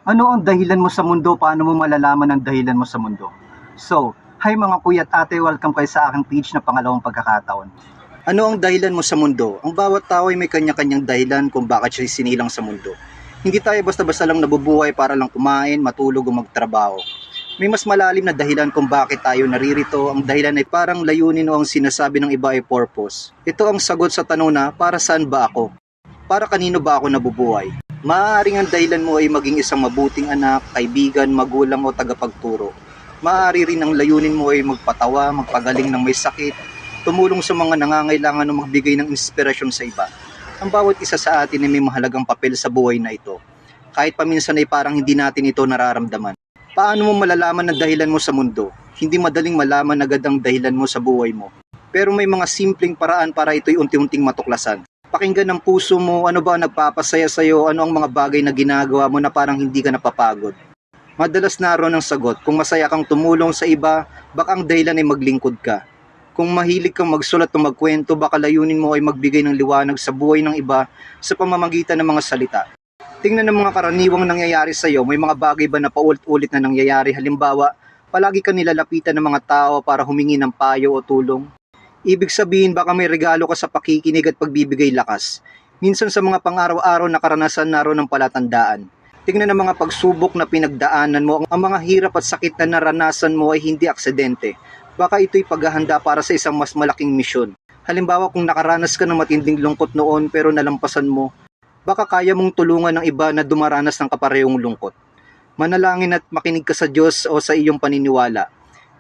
Ano ang dahilan mo sa mundo? Paano mo malalaman ang dahilan mo sa mundo? So, hi mga kuya at ate, welcome kayo sa aking page na pangalawang pagkakataon. Ano ang dahilan mo sa mundo? Ang bawat tao ay may kanya-kanyang dahilan kung bakit siya sinilang sa mundo. Hindi tayo basta-basta lang nabubuhay para lang kumain, matulog o magtrabaho. May mas malalim na dahilan kung bakit tayo naririto. Ang dahilan ay parang layunin o ang sinasabi ng iba ay purpose. Ito ang sagot sa tanong na, para saan ba ako? Para kanino ba ako nabubuhay? Maaaring ang dahilan mo ay maging isang mabuting anak, kaibigan, magulang o tagapagturo. Maaari rin ang layunin mo ay magpatawa, magpagaling ng may sakit, tumulong sa mga nangangailangan o magbigay ng inspirasyon sa iba. Ang bawat isa sa atin ay may mahalagang papel sa buhay na ito. Kahit paminsan ay parang hindi natin ito nararamdaman. Paano mo malalaman ang dahilan mo sa mundo? Hindi madaling malaman agad ang dahilan mo sa buhay mo. Pero may mga simpleng paraan para ito'y unti-unting matuklasan. Pakinggan ng puso mo, ano ba ang nagpapasaya sa'yo, ano ang mga bagay na ginagawa mo na parang hindi ka napapagod. Madalas naroon ang sagot, kung masaya kang tumulong sa iba, baka ang dahilan ay maglingkod ka. Kung mahilig kang magsulat o magkwento, baka layunin mo ay magbigay ng liwanag sa buhay ng iba sa pamamagitan ng mga salita. Tingnan ng mga karaniwang nangyayari sa iyo, may mga bagay ba na paulit-ulit na nangyayari? Halimbawa, palagi ka nilalapitan ng mga tao para humingi ng payo o tulong. Ibig sabihin baka may regalo ka sa pakikinig at pagbibigay lakas. Minsan sa mga pang-araw-araw na karanasan naroon ng palatandaan. Tingnan ang mga pagsubok na pinagdaanan mo. Ang mga hirap at sakit na naranasan mo ay hindi aksidente. Baka ito'y paghahanda para sa isang mas malaking misyon. Halimbawa kung nakaranas ka ng matinding lungkot noon pero nalampasan mo, baka kaya mong tulungan ng iba na dumaranas ng kaparehong lungkot. Manalangin at makinig ka sa Diyos o sa iyong paniniwala.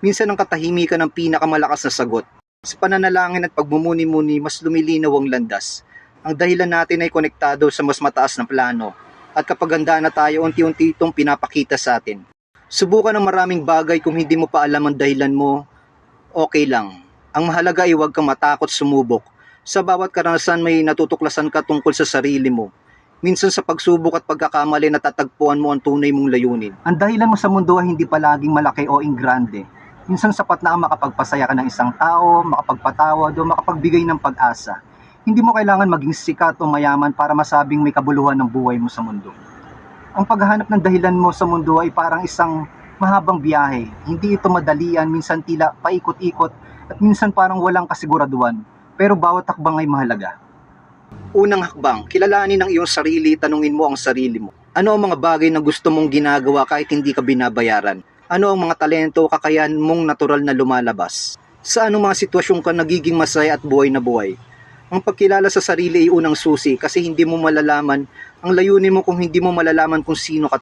Minsan ang katahimikan ang pinakamalakas na sagot. Sa pananalangin at pagmumuni-muni, mas lumilinaw ang landas. Ang dahilan natin ay konektado sa mas mataas na plano. At kapag handa na tayo, unti-unti itong pinapakita sa atin. Subukan ng maraming bagay kung hindi mo pa alam ang dahilan mo, okay lang. Ang mahalaga ay huwag kang matakot sumubok. Sa bawat karanasan may natutuklasan ka tungkol sa sarili mo. Minsan sa pagsubok at pagkakamali natatagpuan mo ang tunay mong layunin. Ang dahilan mo sa mundo ay hindi palaging malaki o ingrande. Minsan sapat na ang makapagpasaya ka ng isang tao, makapagpatawad o makapagbigay ng pag-asa. Hindi mo kailangan maging sikat o mayaman para masabing may kabuluhan ng buhay mo sa mundo. Ang paghahanap ng dahilan mo sa mundo ay parang isang mahabang biyahe. Hindi ito madalian, minsan tila paikot-ikot at minsan parang walang kasiguraduhan. Pero bawat hakbang ay mahalaga. Unang hakbang, kilalanin ang iyong sarili, tanungin mo ang sarili mo. Ano ang mga bagay na gusto mong ginagawa kahit hindi ka binabayaran? Ano ang mga talento o kakayahan mong natural na lumalabas? Sa anong mga sitwasyon ka nagiging masaya at buhay na buhay? Ang pagkilala sa sarili ay unang susi kasi hindi mo malalaman ang layunin mo kung hindi mo malalaman kung sino ka.